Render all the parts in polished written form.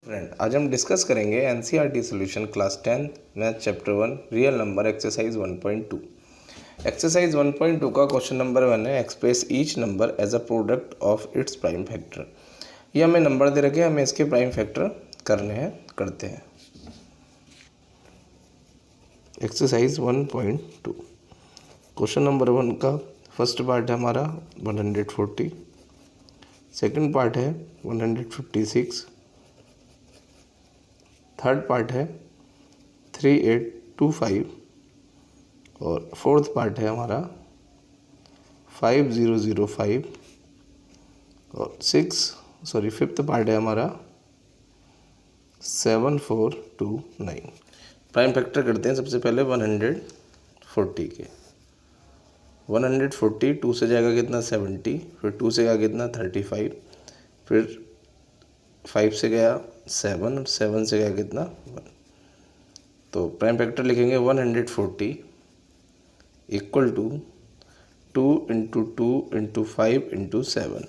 Friend, आज हम discuss करेंगे NCERT solution class 10 math chapter 1 real number exercise 1.2। Exercise 1.2 का क्वेश्चन नंबर 1 है express each number as a product of its prime factor. ये हमें number दे रखे हैं, हमें इसके प्राइम फैक्टर करने हैं, करते हैं। एक्सरसाइज 1.2 क्वेश्चन नंबर 1 का फर्स्ट पार्ट है हमारा 140, सेकंड पार्ट है 156, थर्ड पार्ट है 3825 और फोर्थ पार्ट है हमारा 5005 और फिफ्थ पार्ट है हमारा 7429। प्राइम फैक्टर करते हैं सबसे पहले 140 के। 140 2 से जाएगा कितना 70, फिर 2 से गया कितना 35, फिर 5 से गया 7 और 7 से गया कितना 1। तो प्राइम फैक्टर लिखेंगे 140 equal to 2 into 2 into 5 into 7।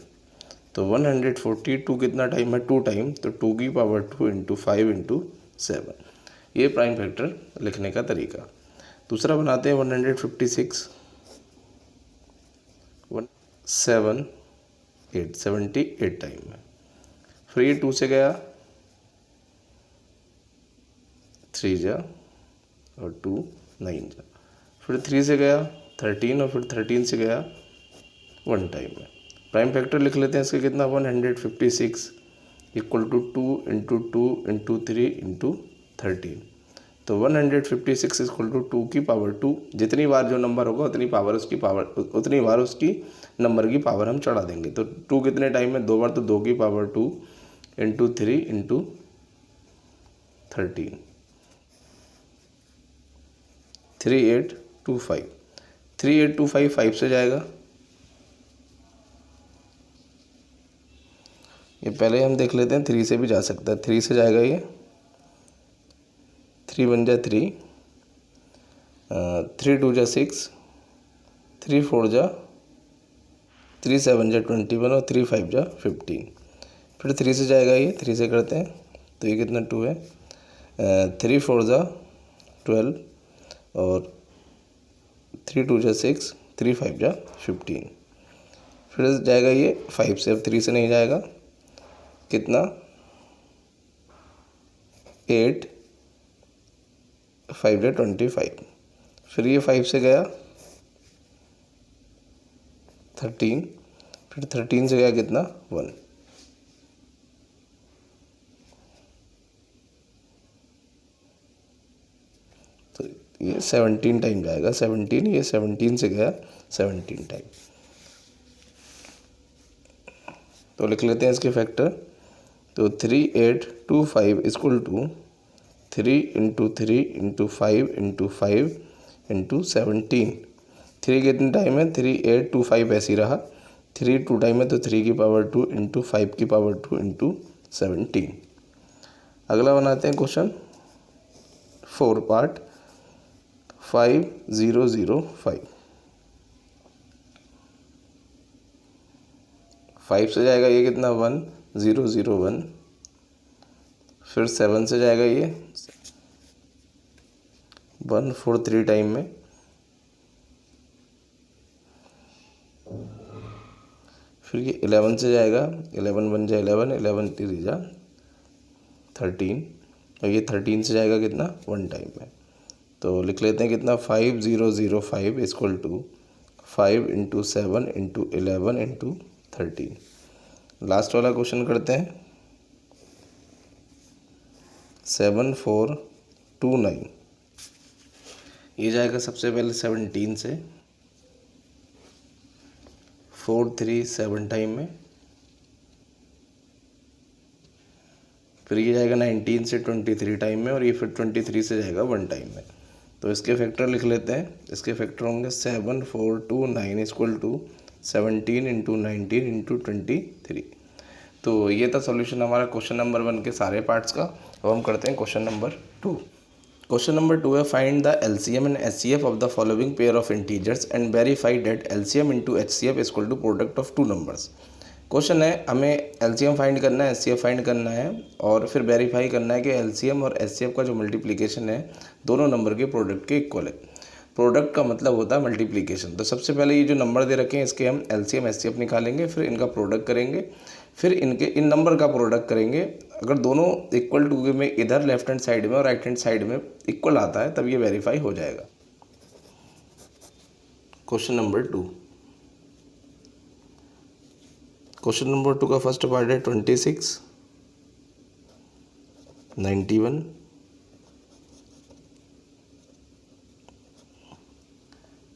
तो 142 कितना टाइम है 2 टाइम, तो 2 की पावर 2 इंटू 5 इंटू 7। ये प्राइम फैक्टर लिखने का तरीका। दूसरा बनाते हैं 156 78 टाइम में। फिर ये 2 से गया 3 जा और 2 9 जा, फिर 3 से गया 13 और फिर 13 से गया 1 टाइम में। प्राइम फैक्टर लिख लेते हैं इसके कितना 156 equal to 2 into 2 into 3 into 13। तो 156 इक्वल टू 2 की पावर 2। जितनी बार जो नंबर होगा उतनी बार उसकी नंबर की पावर हम चढ़ा देंगे। तो 2 कितने टाइम में 2 बार, तो 2 की पावर 2 इंटू 3 इंटू 13। 3825 5 से जाएगा। ये पहले हम देख लेते हैं, 3 से भी जा सकता है। 3 से जाएगा ये 3 1 जा 3, 3 2 जा 6, 3 4 जा 3 7 जा 21 और 3 5 जा 15। फिर 3 से जाएगा ये, 3 से करते हैं तो ये कितना 2 है, 3 4 जा 12 और 3 2 जा 6, 3 5 जा 15। फिर जाएगा ये 5 से, अब 3 से नहीं जाएगा, कितना 8 5 जा 25। फिर ये 5 से गया 13, फिर 13 से गया कितना 1। तो ये 17 टाइम जाएगा, 17, ये 17 से गया 17 टाइम। तो लिख लेते हैं इसके फैक्टर। तो 3825 equal to 3 into 3 into 5 into 5 into 17। 3 कितने टाइम है 3825 ऐसे ही रहा, 3 2 टाइम है तो 3 की पावर 2 इंटू 5 की पावर 2 इंटू 17। अगला बनाते हैं क्वेश्चन 4 पार्ट 5005। 5 से जाएगा ये कितना 1001, फिर 7 से जाएगा ये 143 टाइम में, फिर ये 11 से जाएगा 11 1 जा 11, 11 3 जा 13 और ये 13 से जाएगा कितना 1 टाइम में। तो लिख लेते हैं कितना 5005 equal to 5 into 7 into 11 into 13। Last वाला क्वेश्चन करते हैं 7429। ये जाएगा सबसे पहले 17 से 437 टाइम में, फिर ये जाएगा 19 से 23 टाइम में और ये फिर 23 से जाएगा 1 टाइम में। तो इसके फैक्टर लिख लेते हैं। इसके फैक्टर होंगे 7429 इक्वल टू 17 इंटू 19 इंटू 23। तो ये था सॉल्यूशन हमारा क्वेश्चन नंबर 1 के सारे पार्ट्स का। अब हम करते हैं क्वेश्चन नंबर 2। क्वेश्चन नंबर 2 है find the LCM and HCF of the following pair of integers and verify that LCM into HCF equal to product of 2 numbers. Question है हमें एलसीएम फाइंड करना है, एचसीएफ फाइंड करना है और फिर verify करना है कि एलसीएम और एचसीएफ का जो मल्टीप्लिकेशन है दोनों नंबर के प्रोडक्ट के इक्वल है। प्रोडक्ट का मतलब होता है मल्टीप्लिकेशन। तो सबसे पहले ये जो नंबर दे रखे हैं इसके हम एलसीएम एचसीएफ निकालेंगे, फिर इनका प्रोडक्ट करेंगे, फिर इनके इन नंबर का प्रोडक्ट करेंगे। अगर दोनों इक्वल टू में इधर लेफ्ट हैंड साइड में और राइट हैंड साइड में इक्वल आता है तब ये वेरीफाई हो जाएगा। Question number 2। क्वेश्चन नंबर 2 का फर्स्ट पार्ट है 26, 91,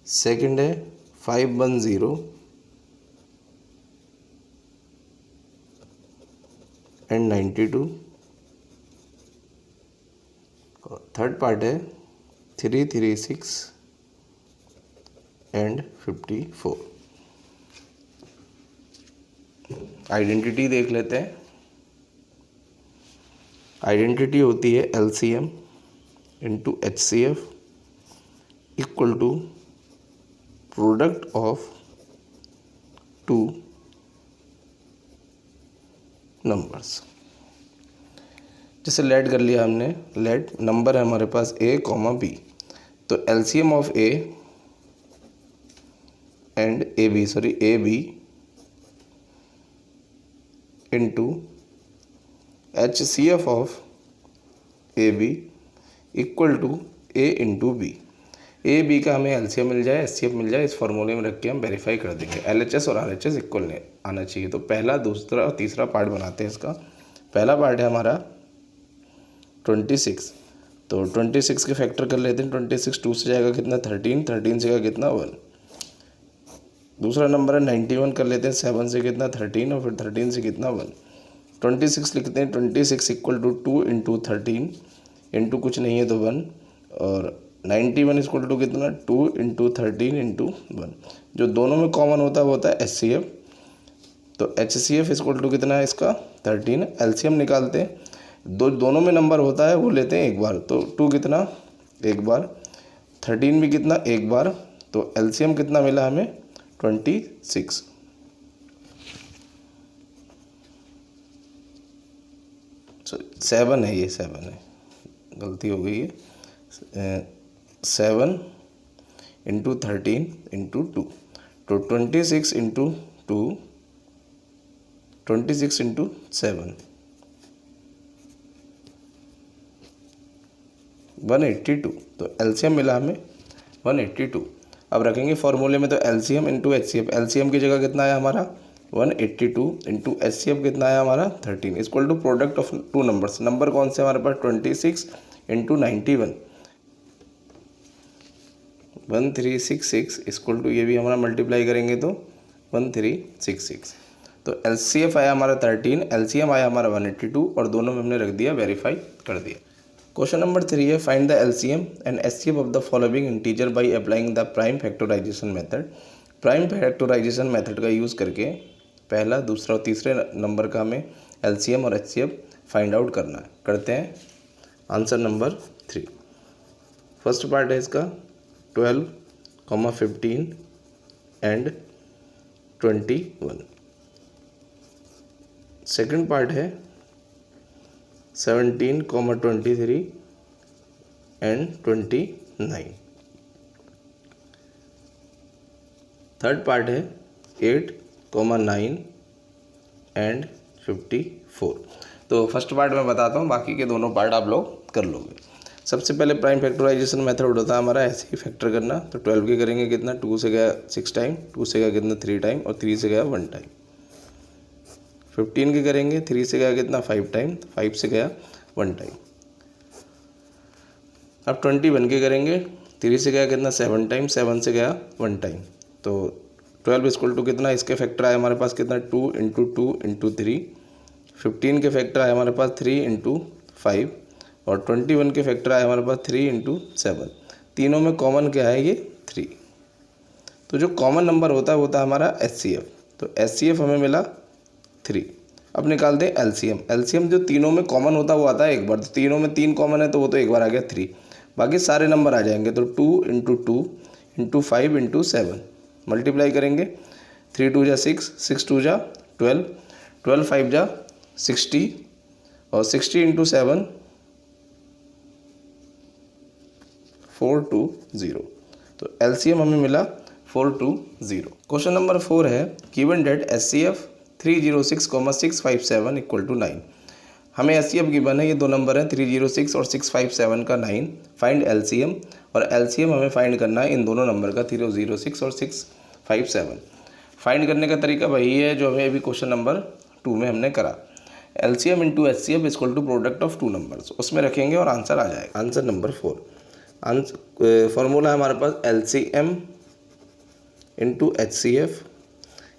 सेकंड है 510 एंड 92, थर्ड पार्ट है 336 एंड 54। आइडेंटिटी देख लेते हैं। आइडेंटिटी होती है LCM into HCF equal to product of two numbers. जैसे लेट कर लिया हमने, लेट नंबर है हमारे पास a, b, तो LCM of a and a b into HCF of a b equal to a into b. A b का हमें एलसीएम मिल जाए, एचसीएफ मिल जाए, इस फॉर्मूले में रख के हम वेरीफाई कर देंगे। एलएचएस और आरएचएस इक्वल आना चाहिए। तो पहला, दूसरा और तीसरा पार्ट बनाते हैं इसका। पहला पार्ट है हमारा 26, तो 26 के फैक्टर कर लेते हैं। 26 2 से जाएगा कितना 13, 13 से जाएगा कितना 1। दूसरा नंबर है 91 कर लेते हैं, 7 से कितना 13 और फिर 13 से कितना 1। 26 लिखते हैं, 26 इक्वल टू 2 इंटू 13 इंटू कुछ नहीं है तो 1, और 91 इक्वल टू कितना 2 इंटू 13 इंटू 1। जो दोनों में कॉमन होता है वो होता है HCF, तो HCF इक्वल टू कितना है इसका 13। एलसीएम निकालते हैं, दोनों में नंबर होता है वो लेते हैं एक बार, तो 2 कितना एक बार, 13 भी कितना एक बार, तो एलसीएम कितना मिला हमें 26। सो 7 है, ये 7 है, गलती हो गई है। 7 इंटू 13 इंटू 2, तो 26 इंटू 2, 26 इंटू 7, 182। तो एलसीएम मिला हमें 182। अब रखेंगे फॉर्मूले में, तो एलसीएम इंटू एचसीएफ, एलसीएम की जगह कितना है हमारा 182 इंटू एचसीएफ कितना है हमारा 13 equal to product of two numbers. Number कौन से हमारे पास 26 इंटू 91, 1366 इक्वल टू, ये भी हमारा मल्टीप्लाई करेंगे तो 1366। तो एलसीएफ आया हमारा 13, एलसीएम आया हमारा 182 और दोनों में हमने रख दिया, वेरीफाई कर दिया। क्वेश्चन नंबर 3 है find the LCM and HCF of the following integer by applying the prime factorization method. Prime factorization method का यूज़ करके पहला, दूसरा और तीसरे नंबर का हमें एलसीएम और एचसीएफ फाइंड आउट करना है। करते हैं आंसर नंबर 3। फर्स्ट पार्ट है इसका 12, 15 एंड 21। सेकंड पार्ट है 17, 23 एंड 29। थर्ड पार्ट है 8, 9 एंड 54। तो फर्स्ट पार्ट मैं बताता हूँ, बाकी के दोनों पार्ट आप लोग कर लोगे। सबसे पहले प्राइम फैक्टराइजेशन मेथड होता है हमारा ऐसे ही फैक्टर करना। तो 12 के करेंगे कितना, 2 से गया 6 टाइम, 2 से गया कितना 3 टाइम और 3 से गया 1 टाइम। 15 के करेंगे, 3 से गया कितना 5 टाइम, 5 से गया 1 टाइम। अब 21 के करेंगे, 3 से गया कितना 7 टाइम, 7 से गया 1 टाइम। तो 12 इक्वल टू कितना, इसके फैक्टर आए हमारे पास कितना 2 इंटू 2 इंटू 3। 15 के फैक्टर आए हमारे पास 3 इंटू 5 और 21 के फैक्टर आए हमारे पास 3 इंटू 7। तीनों में कॉमन क्या है, ये 3। तो जो कॉमन नंबर होता है वो होता है हमारा HCF। तो HCF हमें मिला 3। अब निकालते हैं एलसीएम। एलसीएम जो तीनों में कॉमन होता है वो आता है एक बार, तो तीनों में 3 कॉमन है तो वो तो एक बार आ गया 3। बाकी सारे नंबर आ जाएंगे, तो 2 इंटू 2 इंटू 5 इंटू 7 मल्टीप्लाई करेंगे। 3 2 जा 6, 6 2 जा 12, 12 5 जा 60 और 60 इंटू 7 420। तो एलसीएम हमें मिला 420। क्वेश्चन नंबर 4 है given that HCF 306,657 equal to 9। हमें एचसीएफ गिवन है, ये दो नंबर हैं 306 और 657 का 9। फाइंड एलसीएम, और एलसीएम हमें फाइंड करना है इन दोनों नंबर का 306 और 657। फाइंड करने का तरीका वही है जो हमें अभी क्वेश्चन नंबर 2 में हमने करा। LCM into HCF equal to product of two numbers, उसमें रखेंगे और आंसर आ जाएगा। आंसर नंबर 4, फॉर्मूला है हमारे पास LCM into HCF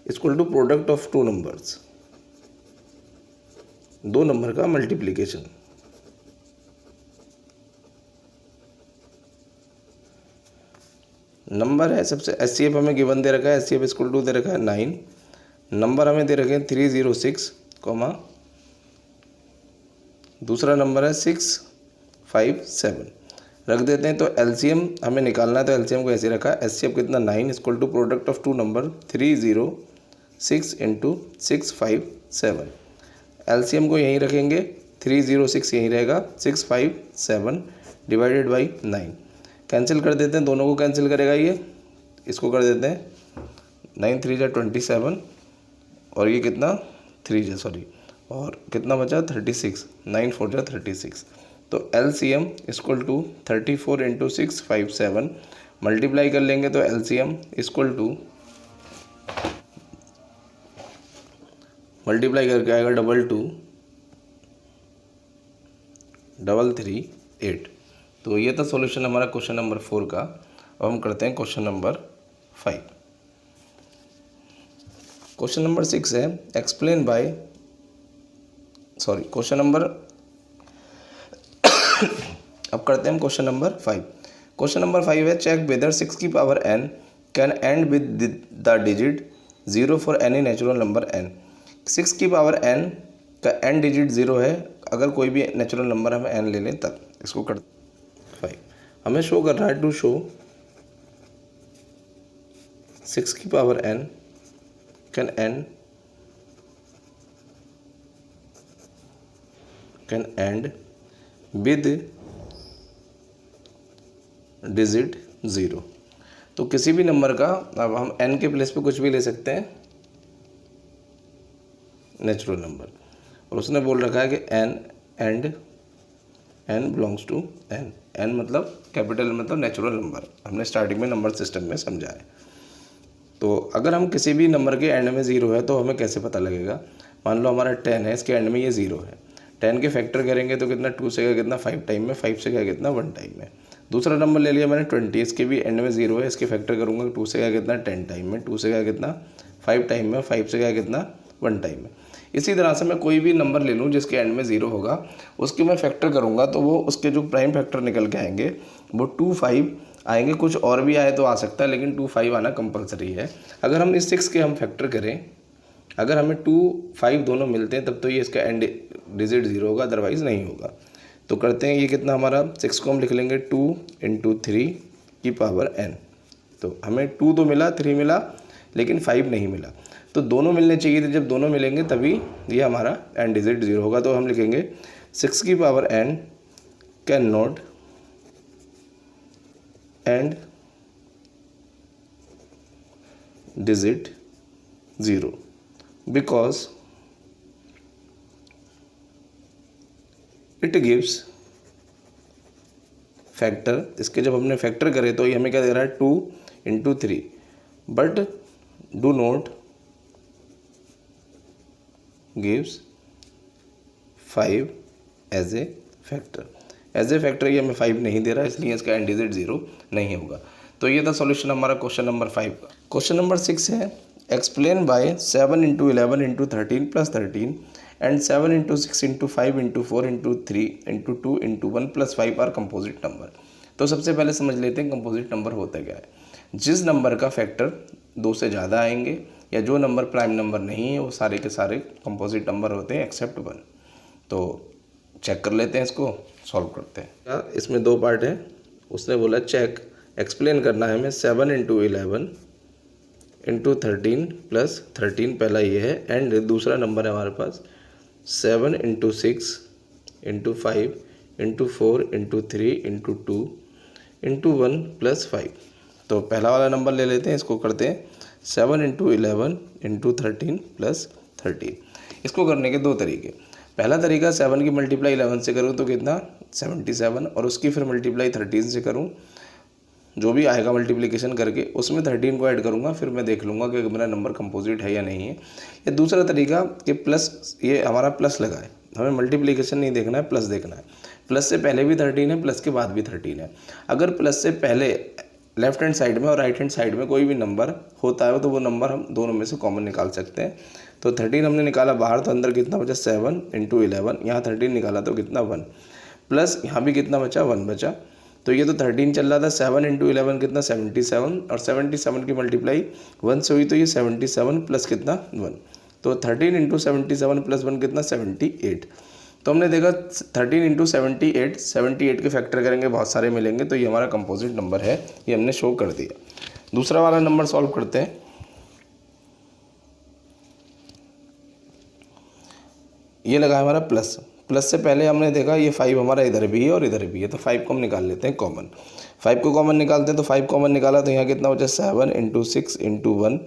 equal to product of two numbers, दो नंबर का मल्टीप्लिकेशन। नंबर है सबसे, एचसीएफ हमें गिवन दे रखा है, एचसीएफ इक्वल टू दे रखा है 9, नंबर हमें दे रखे हैं 306, दूसरा नंबर है 657 रख देते हैं। तो एलसीएम हमें निकालना है, तो एलसीएम को ऐसे रखा है, एचसीएफ कितना 9 equal to product of two number 306 into 657। LCM को यहीं रखेंगे, 306 यहीं रहेगा, 657 डिवाइडेड बाई 9। कैंसिल कर देते हैं, दोनों को कैंसिल करेगा ये, इसको कर देते हैं 9 3 जा 27 और ये कितना 3 जा सॉरी, और कितना बचा 36, 9 4 जा 36। तो LCM equal to 34 into 657 multiply कर लेंगे तो एलसीएम इक्वल टू मल्टीप्लाई करके आएगा 22338। तो ये था सॉल्यूशन हमारा क्वेश्चन नंबर 4 का। अब हम करते हैं क्वेश्चन नंबर 5। क्वेश्चन नंबर 6 है एक्सप्लेन बाय क्वेश्चन नंबर अब करते हैं हम क्वेश्चन नंबर 5। क्वेश्चन नंबर 5 है चेक वेदर 6 की power n can and with the digit 0 for any natural number n। 6 की पावर n का n डिजिट 0 है, अगर कोई भी नेचुरल नंबर हम n ले लें तब। इसको कर 5 हमें शो कर रहा है टू शो 6 की power n can and with digit 0। तो किसी भी नंबर का, अब हम n के प्लेस पे कुछ भी ले सकते हैं नेचुरल नंबर, और उसने बोल रखा है कि n बिलोंग्स टू n मतलब कैपिटल मतलब नेचुरल नंबर, हमने स्टार्टिंग में नंबर सिस्टम में समझा है। तो अगर हम किसी भी नंबर के एंड में 0 है तो हमें कैसे पता लगेगा। मान लो हमारा 10 है, इसके एंड में ये 0 है, 10 के फैक्टर करेंगे तो कितना 2 से क्या कितना 5 टाइम में, 5 से क्या कितना 1 टाइम में। दूसरा नंबर ले लिया मैंने 20, इसके भी एंड में 0 है, इसके फैक्टर करूँगा 2 से क्या कितना 10 टाइम में, 2 से क्या कितना 5 टाइम में, 5 से क्या कितना 1 टाइम में। इसी तरह से मैं कोई भी नंबर ले लूँ जिसके एंड में 0 होगा, उसके मैं फैक्टर करूँगा तो वो उसके जो प्राइम फैक्टर निकल के आएंगे वो 2 5 आएंगे। कुछ और भी आए तो आ सकता है, लेकिन 2 5 आना कंपलसरी है। अगर हम इस 6 के हम फैक्टर करें, अगर हमें 2 5 दोनों मिलते हैं तब तो ये इसका एंड डिजिट 0 होगा, अदरवाइज़ नहीं होगा। तो करते हैं, ये कितना हमारा 6 को हम लिख लेंगे 2 इंटू 3 की पावर n। तो हमें 2 तो मिला, 3 मिला, लेकिन 5 नहीं मिला। तो दोनों मिलने चाहिए थे, जब दोनों मिलेंगे तभी ये हमारा एंड डिजिट 0 होगा। तो हम लिखेंगे 6 की power n can not and digit 0 because it gives factor. इसके जब हमने फैक्टर करे तो ये हमें क्या दे रहा है 2 into 3, but do not gives 5 as a factor. As a factor ये हमें 5 नहीं दे रहा है, इसलिए इसका एंड डिजिट 0 नहीं होगा। तो ये था सॉल्यूशन हमारा क्वेश्चन नंबर 5 का। क्वेश्चन नंबर 6 है explain by 7 into 11 into 13 plus 13 and 7 into 6 into 5 into 4 into 3 into 2 into 1 plus 5 are composite number. तो सबसे पहले समझ लेते हैं कंपोजिट नंबर होता क्या है। जिस नंबर का फैक्टर 2 से ज़्यादा आएंगे या जो नंबर प्राइम नंबर नहीं है वो सारे के सारे कंपोजिट नंबर होते हैं एक्सेप्ट 1। तो चेक कर लेते हैं, इसको सॉल्व करते हैं। इसमें 2 पार्ट हैं। उसने बोला चेक एक्सप्लेन करना है हमें 7 इंटू 11 इंटू 13 प्लस 13 पहला ये है, एंड दूसरा नंबर है हमारे पास 7 into 6 into 5 into 4 into 3 into 2 into 1 plus 5। तो पहला वाला नंबर ले लेते हैं, इसको करते हैं 7 इंटू 11 इंटू 13 प्लस 13। इसको करने के दो तरीके। पहला तरीका 7 की मल्टीप्लाई 11 से करूँ तो कितना 77, और उसकी फिर मल्टीप्लाई 13 से करूँ, जो भी आएगा मल्टीप्लिकेशन करके उसमें 13 को ऐड करूँगा, फिर मैं देख लूँगा कि मेरा नंबर कंपोजिट है या नहीं है। या दूसरा तरीका कि प्लस, ये हमारा प्लस लगा है, हमें मल्टीप्लिकेशन नहीं देखना है, प्लस देखना है। प्लस से पहले भी 13 है, प्लस के बाद भी 13 है। अगर प्लस से पहले लेफ्ट हैंड साइड में और राइट हैंड साइड में कोई भी नंबर होता है तो वो नंबर हम दोनों में से कॉमन निकाल सकते हैं। तो 13 हमने निकाला बाहर, तो अंदर कितना बचा 7 इंटू 11, यहाँ 13 निकाला तो कितना 1, प्लस यहाँ भी कितना बचा 1 बचा। तो ये तो 13 चल रहा था, 7 इंटू 11 कितना 77, और 77 की मल्टीप्लाई 1 से हुई तो ये 77 प्लस कितना 1, तो 13 इंटू 77 प्लस 1 कितना 78। तो हमने देखा 13 इंटू 78 के फैक्टर करेंगे बहुत सारे मिलेंगे, तो ये हमारा कंपोजिट नंबर है, ये हमने शो कर दिया। दूसरा वाला नंबर सॉल्व करते हैं। ये लगा हमारा प्लस, प्लस से पहले हमने देखा ये 5 हमारा इधर भी है और इधर भी है, तो 5 को हम निकाल लेते हैं कॉमन। 5 को कॉमन निकालते हैं, तो 5 कॉमन निकाला तो यहाँ कितना बचा 7 into 6 into 1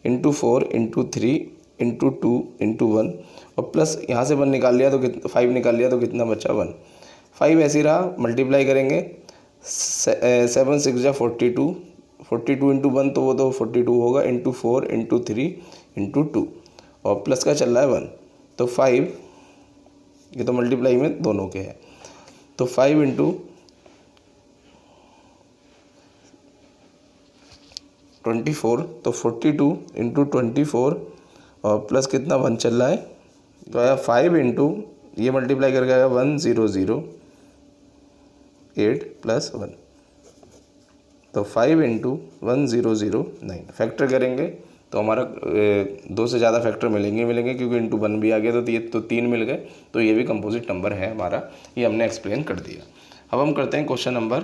into 4 into 3 into 2 into 1, और प्लस यहाँ से 1 निकाल लिया तो कितना 5 निकाल लिया तो कितना बचा 1। 5 ऐसे ही रहा, मल्टीप्लाई करेंगे 7 6 जा 42, 42 इंटू 1 तो वो तो 42 होगा, इंटू 4 इंटू 3 इंटू 2, और प्लस का चल रहा है 1, तो 5, ये तो मल्टीप्लाई में दोनों के हैं, तो 5 इंटू 24, तो 42 इंटू 24, और प्लस कितना 1 चल रहा है, तो आया 5 इंटू, ये मल्टीप्लाई करके आएगा 1008 प्लस 1, तो 5 इंटू 1009। फैक्टर करेंगे तो हमारा 2 से ज़्यादा फैक्टर मिलेंगे क्योंकि इंटू 1 भी आ गया, तो ये तो 3 मिल गए, तो ये भी कंपोजिट नंबर है हमारा, ये हमने एक्सप्लेन कर दिया। अब हम करते हैं क्वेश्चन नंबर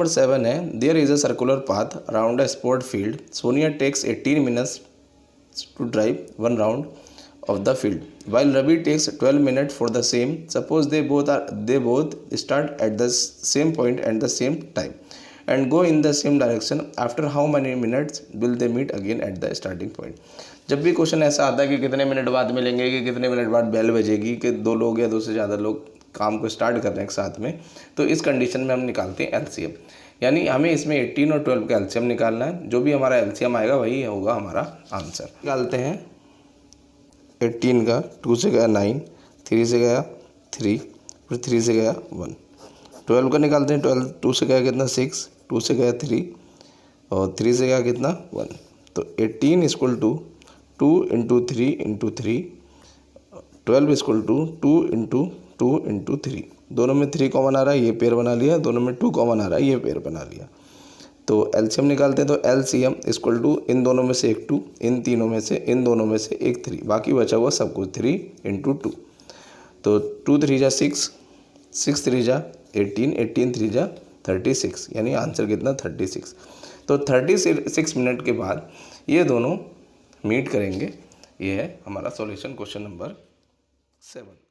7 है, there is a circular path around a sport field, Sonia takes 18 minutes to drive 1 round of the field while Ravi takes 12 minutes for the same. Suppose they both start at the same point at the same time and go in the same direction. After how many minutes will they meet again at the starting point? जब भी question ऐसा आता है कि कितने minute बाद मिलेंगे, कि कितने मिनट बाद बेल बजेगी, कि 2 लोग या 2 से ज़्यादा लोग काम को स्टार्ट कर रहे हैं एक साथ में, तो इस कंडीशन में हम निकालते हैं एलसीएम। यानी हमें इसमें 18 और 12 का एलसीएम निकालना है, जो भी हमारा एलसीएम आएगा वही होगा हमारा आंसर। निकालते हैं 18 का, 2 से गया 9, 3 से गया 3, फिर 3 से गया 1। 12 का निकालते हैं, 12 2 से गया कितना 6, 2 से गया 3, और 3 से गया कितना 1, तो 18 equal to 2 into 3 into 3, 12 equal to 2 into 2 into 3। दोनों में 3 कॉमन आ रहा है, ये पेयर बना लिया, दोनों में 2 कॉमन आ रहा है, ये पेयर बना लिया। तो एलसीएम निकालते हैं, तो एलसीएम इक्वल टू इन दोनों में से एक 2, इन तीनों में से, इन दोनों में से एक 3, बाकी बचा हुआ सब कुछ 3 इंटू 2, तो 2 3 जा 6, 6 3 जा 18, 18 3 जा 36, यानी आंसर कितना 36। तो 36 मिनट के बाद ये दोनों मीट करेंगे। ये है हमारा सॉल्यूशन क्वेश्चन नंबर 7।